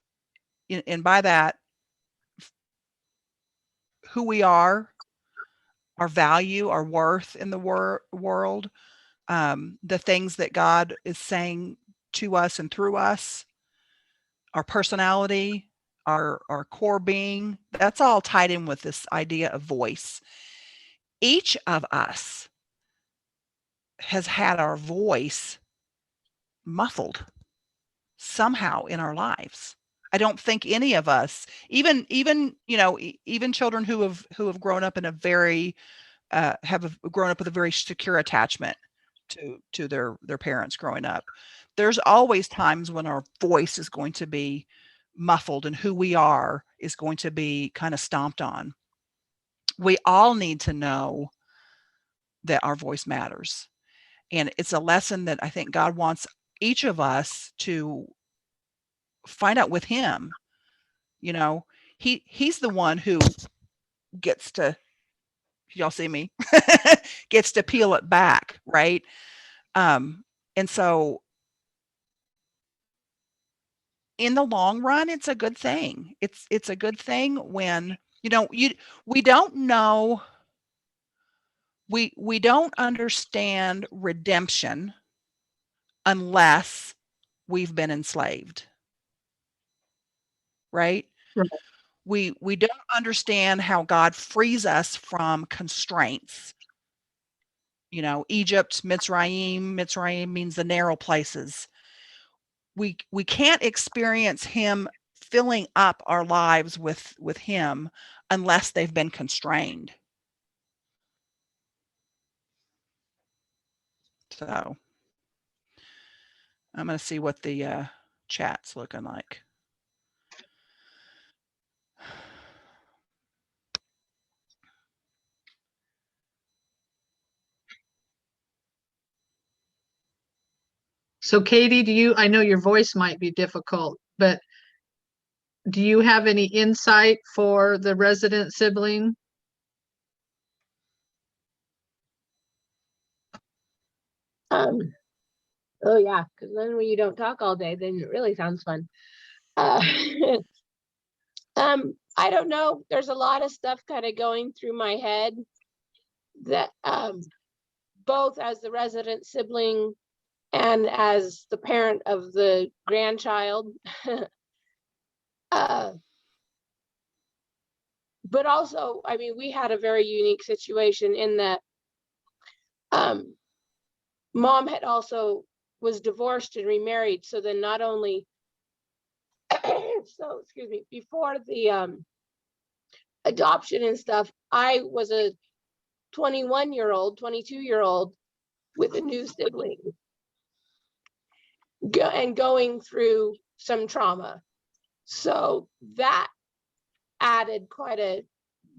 and by that, who we are, our value, our worth in the world, the things that God is saying to us and through us, our personality, our core being, that's all tied in with this idea of voice. Each of us has had our voice muffled somehow in our lives. I don't think any of us, even even children who have grown up in a very grown up with a very secure attachment to their parents growing up. There's always times when our voice is going to be muffled and who we are is going to be kind of stomped on. We all need to know that our voice matters. And it's a lesson that I think God wants each of us to find out with him. You know, he's the one who gets to, y'all see me, gets to peel it back, right? And so in the long run, it's a good thing. It's a good thing when, we don't know, we don't understand redemption unless we've been enslaved. Right? Right. We don't understand how God frees us from constraints. Egypt, Mitzrayim means the narrow places. We can't experience him filling up our lives with him unless they've been constrained. So I'm going to see what the chat's looking like. So Katie, I know your voice might be difficult, but do you have any insight for the resident sibling? Oh yeah, because then when you don't talk all day, then it really sounds fun. Uh, I don't know. There's a lot of stuff kind of going through my head that both as the resident sibling and as the parent of the grandchild. But also, I mean, we had a very unique situation in that mom had also was divorced and remarried. So then not only, so excuse me, before the adoption and stuff, I was a 21-year-old, 22-year-old with a new sibling and going through some trauma. So that added quite a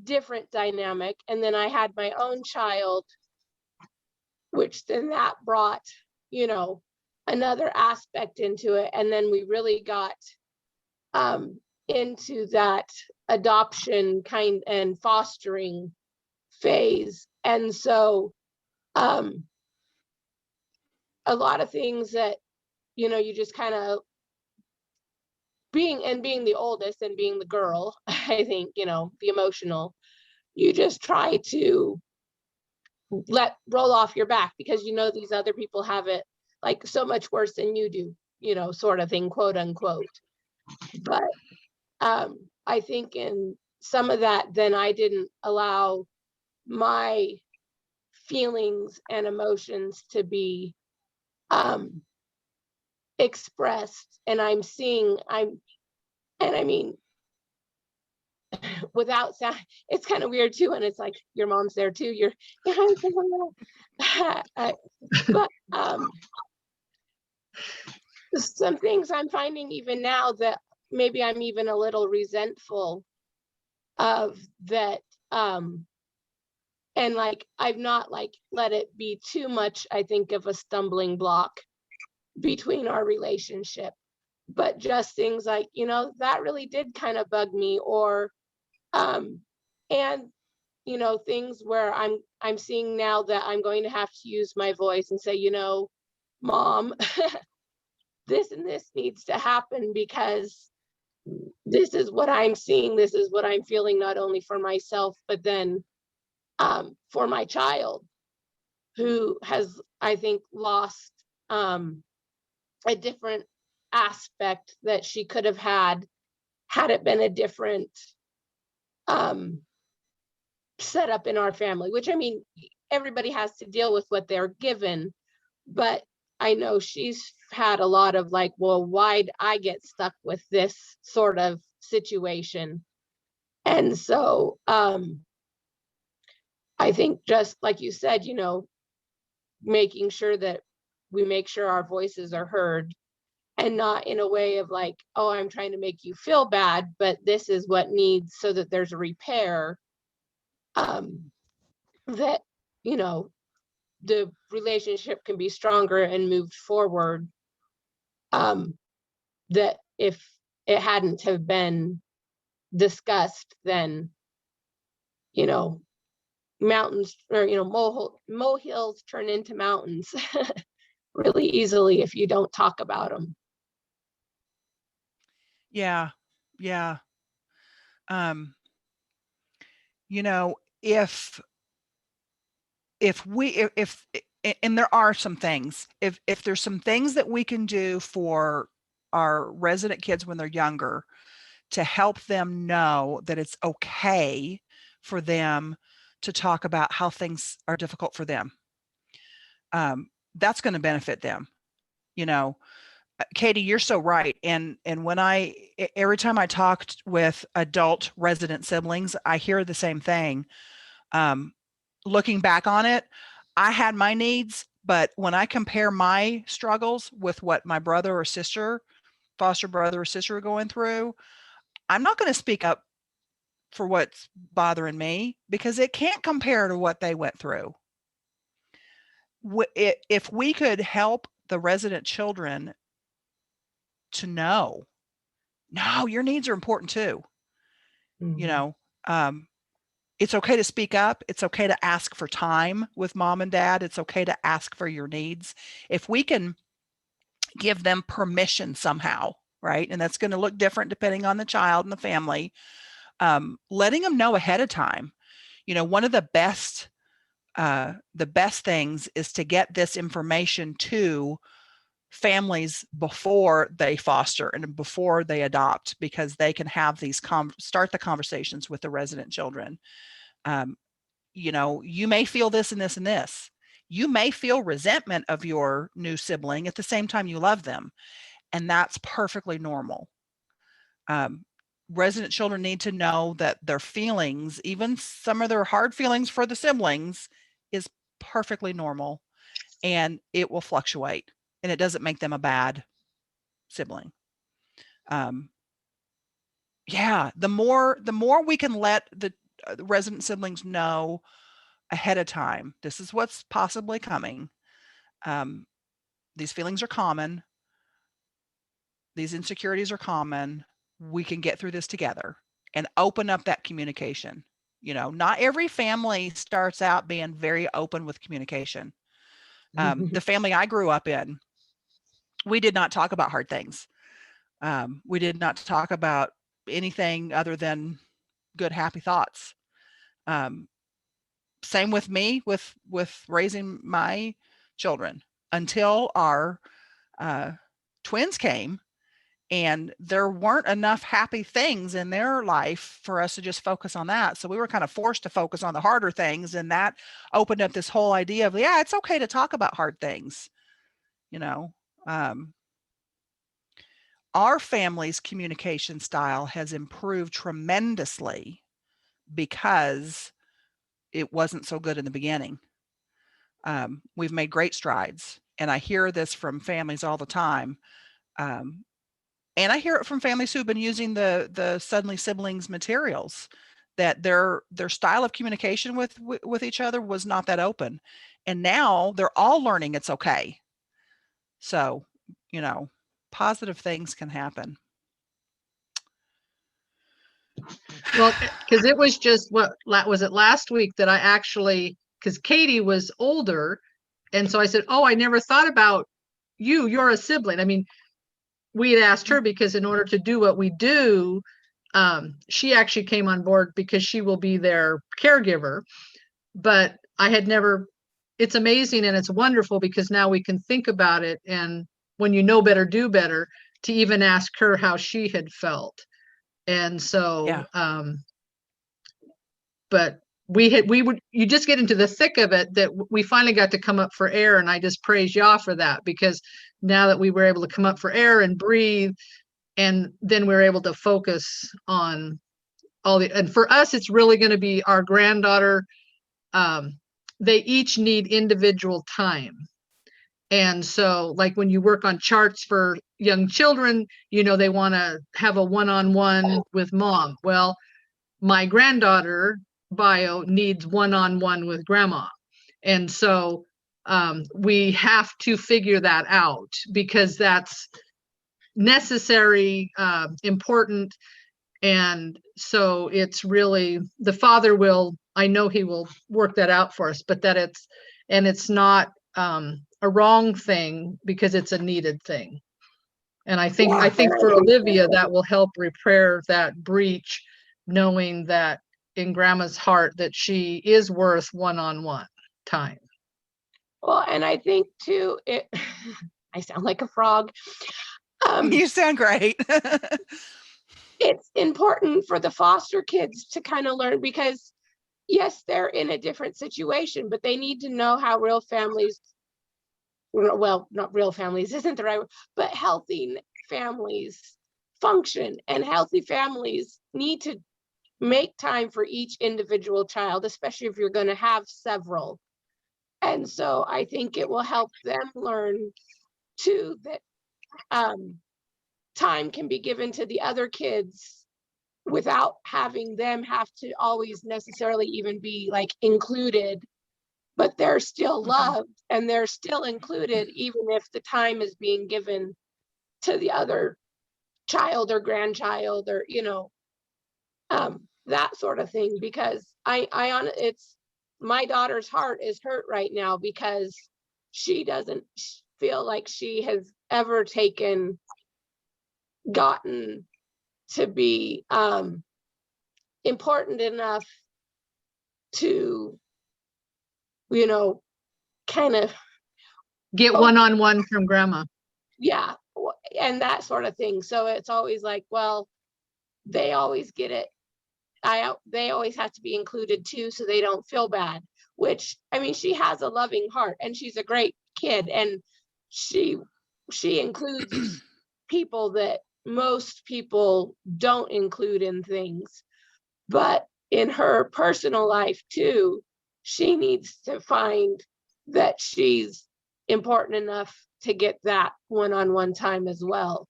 different dynamic. And then I had my own child, which then that brought, another aspect into it. And then we really got into that adoption kind and fostering phase. And so a lot of things that, you just kind of being the oldest and being the girl, I think, the emotional, you just try to roll off your back because these other people have it like so much worse than you do, sort of thing, quote unquote. But I think in some of that, then I didn't allow my feelings and emotions to be expressed. And I mean, without sound, it's kind of weird too. And it's like your mom's there too. But some things I'm finding even now that maybe I'm even a little resentful of that. And like, I've not like let it be too much, I think, of a stumbling block between our relationship, but just things like, that really did kind of bug me, or, and, things where I'm seeing now that I'm going to have to use my voice and say, Mom, this and this needs to happen because this is what I'm seeing. This is what I'm feeling, not only for myself, but then for my child who has, I think, lost a different aspect that she could have had it been a different setup in our family, which I mean, everybody has to deal with what they're given, but I know she's had a lot of like, well, why'd I get stuck with this sort of situation? And so I think just like you said, you know, making sure that we make sure our voices are heard, and not in a way of like, oh, I'm trying to make you feel bad, but this is what needs so that there's a repair, that, you know, the relationship can be stronger and moved forward, that if it hadn't have been discussed, then, you know, mountains, or, you know, molehills turn into mountains really easily if you don't talk about them. Yeah. Yeah. Um, you know, if we if and there are some things, if there's some things that we can do for our resident kids when they're younger to help them know that it's okay for them to talk about how things are difficult for them, that's going to benefit them. You know, Katie, you're so right. And when every time I talked with adult resident siblings, I hear the same thing. Looking back on it, I had my needs, but when I compare my struggles with what my brother or sister, foster brother or sister are going through, I'm not going to speak up for what's bothering me because it can't compare to what they went through. If we could help the resident children to know, no, your needs are important too. You know, it's okay to speak up. It's okay to ask for time with mom and dad. It's okay to ask for your needs. If we can give them permission somehow, right? And that's going to look different depending on the child and the family. Letting them know ahead of time. You know, one of the best things is to get this information to families before they foster and before they adopt, because they can have these start the conversations with the resident children. You know, you may feel this and this and this. You may feel resentment of your new sibling at the same time you love them, and that's perfectly normal. Resident children need to know that their feelings, even some of their hard feelings for the siblings, is perfectly normal, and it will fluctuate, and it doesn't make them a bad sibling. Yeah, the more we can let the resident siblings know ahead of time, this is what's possibly coming. These feelings are common. These insecurities are common. We can get through this together, and open up that communication. You know, not every family starts out being very open with communication. The family I grew up in, we did not talk about hard things. We did not talk about anything other than good, happy thoughts. Same with me with raising my children until our twins came, and there weren't enough happy things in their life for us to just focus on that. So we were kind of forced to focus on the harder things, and that opened up this whole idea of, yeah, it's okay to talk about hard things. You know, our family's communication style has improved tremendously because it wasn't so good in the beginning. We've made great strides, and I hear this from families all the time. And I hear it from families who've been using the Suddenly Siblings materials, that their style of communication with each other was not that open, and now they're all learning it's okay. So, you know, positive things can happen. Well, because it was just was it last week that I actually, because Katie was older, and so I said, oh, I never thought about you. You're a sibling. I mean, we had asked her because in order to do what we do, she actually came on board because she will be their caregiver. But I had never, it's amazing and it's wonderful because now we can think about it. And when you know better, do better, to even ask her how she had felt. And so, Yeah. But you just get into the thick of it that we finally got to come up for air, and I just praise Yah for that, because now that we were able to come up for air and breathe, and then we were able to focus on and for us, it's really going to be our granddaughter. They each need individual time. And so like when you work on charts for young children, they want to have a one-on-one with mom. Well, my granddaughter bio needs one-on-one with grandma. And so we have to figure that out, because that's necessary, important. And so it's really, the Father I know he will work that out for us, but that it's not a wrong thing, because it's a needed thing. And I think for Olivia, that will help repair that breach, knowing that in grandma's heart that she is worth one-on-one time. Well, and I think too, I sound like a frog. You sound great. It's important for the foster kids to kind of learn, because yes, they're in a different situation, but they need to know how real families, well, not real families isn't the right word, but healthy families function, and healthy families need to make time for each individual child, especially if you're going to have several. And so I think it will help them learn too that time can be given to the other kids without having them have to always necessarily even be like included, but they're still loved and they're still included, even if the time is being given to the other child or grandchild, or that sort of thing. Because it's my daughter's heart is hurt right now, because she doesn't feel like she has ever gotten to be important enough to kind of get one-on-one from grandma. Yeah, and that sort of thing. So it's always like, well, they always get it. They always have to be included too, so they don't feel bad. Which, I mean, she has a loving heart and she's a great kid, and she includes people that most people don't include in things. But in her personal life too, she needs to find that she's important enough to get that one-on-one time as well.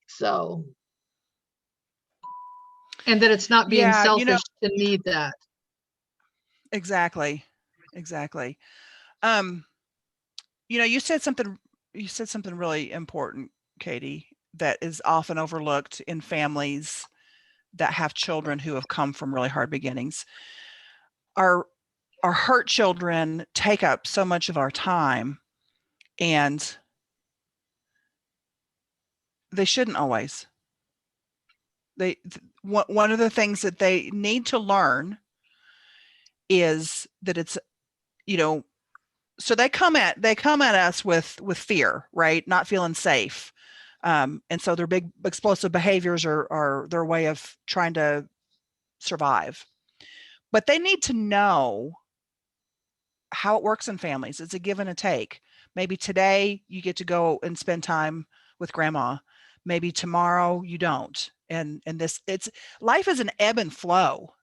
So. And that it's not being selfish to need that. Exactly. You said something really important, Katie, that is often overlooked in families that have children who have come from really hard beginnings. Our hurt children take up so much of our time, and they shouldn't always. One of the things that they need to learn is that it's, so they come at us with fear, right? Not feeling safe. And so their big explosive behaviors are their way of trying to survive. But they need to know how it works in families. It's a give and a take. Maybe today you get to go and spend time with grandma. Maybe tomorrow you don't. And life is an ebb and flow,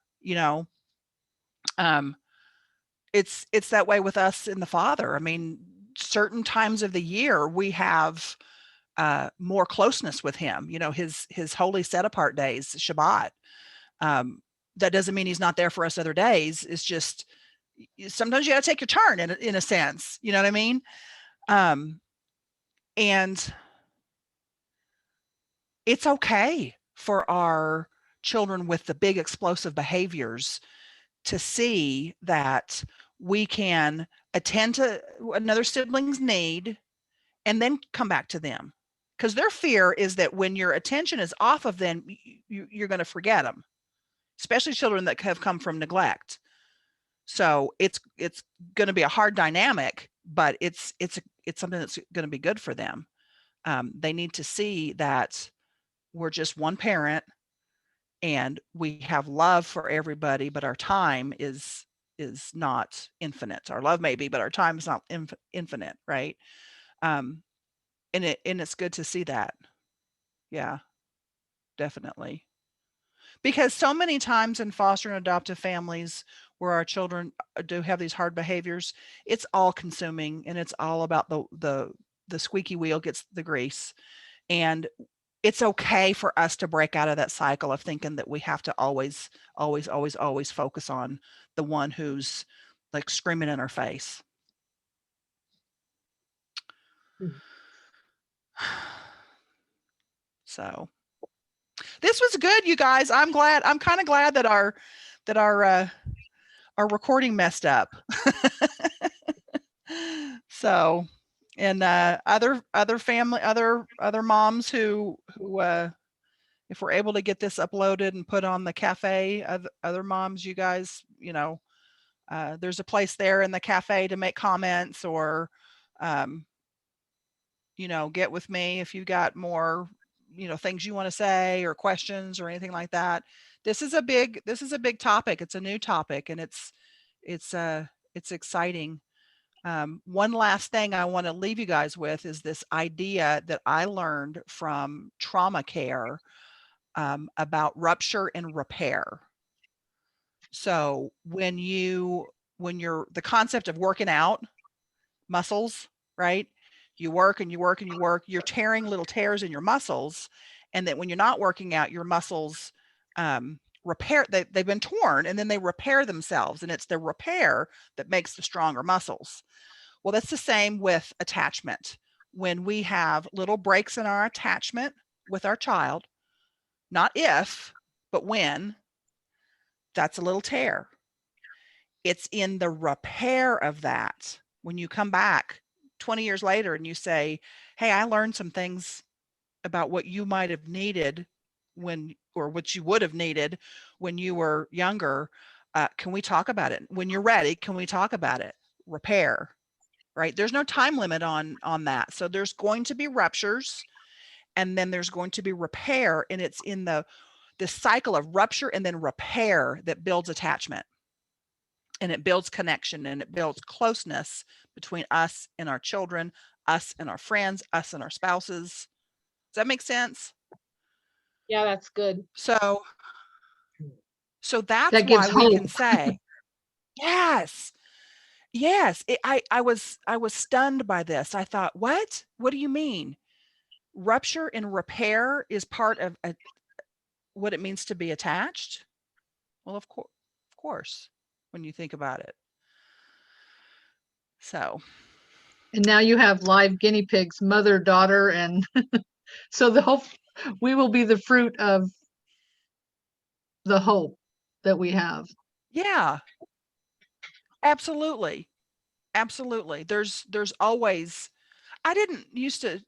It's that way with us and the Father. I mean, certain times of the year we have more closeness with him, his holy set apart days, Shabbat. That doesn't mean he's not there for us other days. It's just sometimes you got to take your turn in a sense, you know what I mean? And it's okay for our children with the big explosive behaviors to see that we can attend to another sibling's need and then come back to them. Because their fear is that when your attention is off of them, you're going to forget them, especially children that have come from neglect. So it's going to be a hard dynamic, but it's something that's going to be good for them. They need to see that we're just one parent, and we have love for everybody, but our time is not infinite. Our love may be, but our time is not infinite, right? And it's good to see that. Yeah, definitely. Because so many times in foster and adoptive families where our children do have these hard behaviors, it's all consuming and it's all about the squeaky wheel gets the grease. And it's okay for us to break out of that cycle of thinking that we have to always, always, always, always focus on the one who's like screaming in our face. Mm. So this was good, you guys. I'm kind of glad that our recording messed up. So, and other family, other moms who if we're able to get this uploaded and put on the cafe, other moms, you guys, you know, there's a place there in the cafe to make comments or, you know, get with me if you've got more, you know, things you want to say or questions or anything like that. This is a big topic. It's a new topic and it's exciting. One last thing I want to leave you guys with is this idea that I learned from trauma care about rupture and repair. So when you're the concept of working out muscles, right? You work and you work and you work, you're tearing little tears in your muscles. And that when you're not working out, your muscles repair, they've been torn and then they repair themselves. And it's the repair that makes the stronger muscles. Well, that's the same with attachment. When we have little breaks in our attachment with our child, not if, but when, that's a little tear. It's in the repair of that. When you come back 20 years later and you say, hey, I learned some things about what you might have needed when, or what you would have needed when you were younger. Can we talk about it? When you're ready, can we talk about it? Repair, right? There's no time limit on that. So there's going to be ruptures and then there's going to be repair. And it's in the cycle of rupture and then repair that builds attachment. And it builds connection and it builds closeness between us and our children, us and our friends, us and our spouses. Does that make sense? Yeah, that's good. So that's That gives why we can hope. say, yes, yes. I was stunned by this. I thought, what do you mean? Rupture and repair is part of what it means to be attached? Well, of course, when you think about it. So And now you have live guinea pigs, mother, daughter, and so the hope, we will be the fruit of the hope that we have. yeah, absolutely. Absolutely. There's always, I didn't used to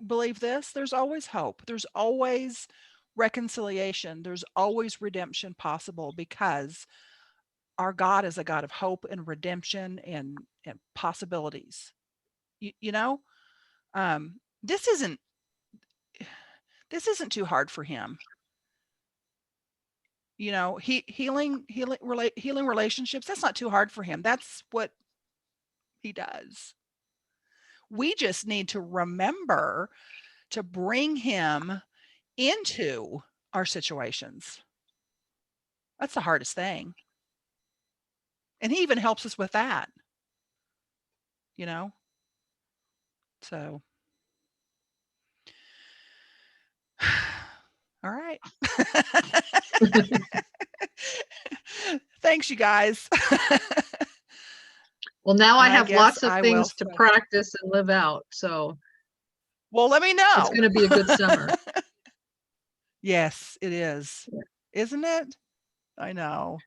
believe this. There's always hope. There's always reconciliation. There's always redemption possible because our God is a God of hope and redemption and possibilities. You know, this isn't too hard for him. You know, healing relationships, that's not too hard for him. That's what he does. We just need to remember to bring him into our situations. That's the hardest thing. And he even helps us with that, you know? So, all right. Thanks, you guys. Well, now I I have guess lots of I will things to say- practice and live out. So Well, let me know. it's going to be a good summer. Yes, it is. Yeah. Isn't it? I know.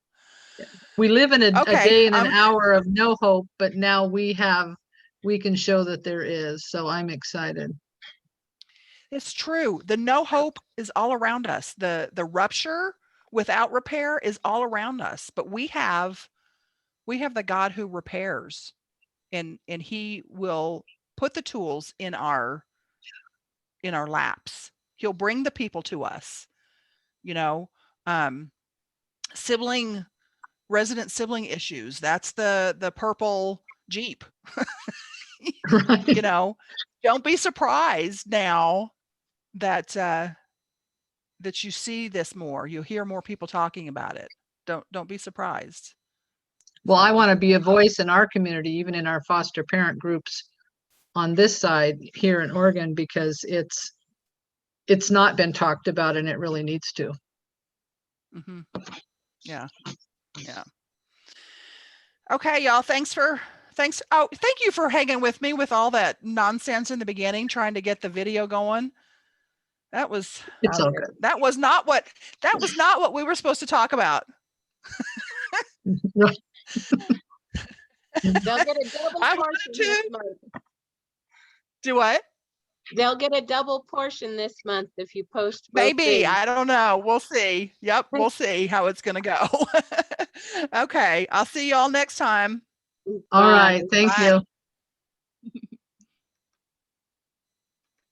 We live in a Okay, day and an hour of no hope, but now we can show that there is. So I'm excited. It's true. The no hope is all around us. The rupture without repair is all around us. But we have the God who repairs, and he will put the tools in our laps. He'll bring the people to us. You know, Resident sibling issues. That's the purple Jeep. Right. You know, don't be surprised now that that you see this more. You'll hear more people talking about it. Don't be surprised. Well, I So, want to be a voice in our community, even in our foster parent groups on this side here in Oregon, because it's not been talked about and it really needs to. mhm. Yeah. Yeah. Okay, y'all. Thanks. Oh, thank you for hanging with me with all that nonsense in the beginning, trying to get the video going. That was It's all good. that was not what we were supposed to talk about. Right. They'll get a double I wanted portion this to. month. Do what? They'll get a double portion this month if you post both Maybe. things. I don't know. We'll see. Yep. We'll see how it's going to go. Okay. I'll see y'all next time. All right. Bye. Thank Bye. you.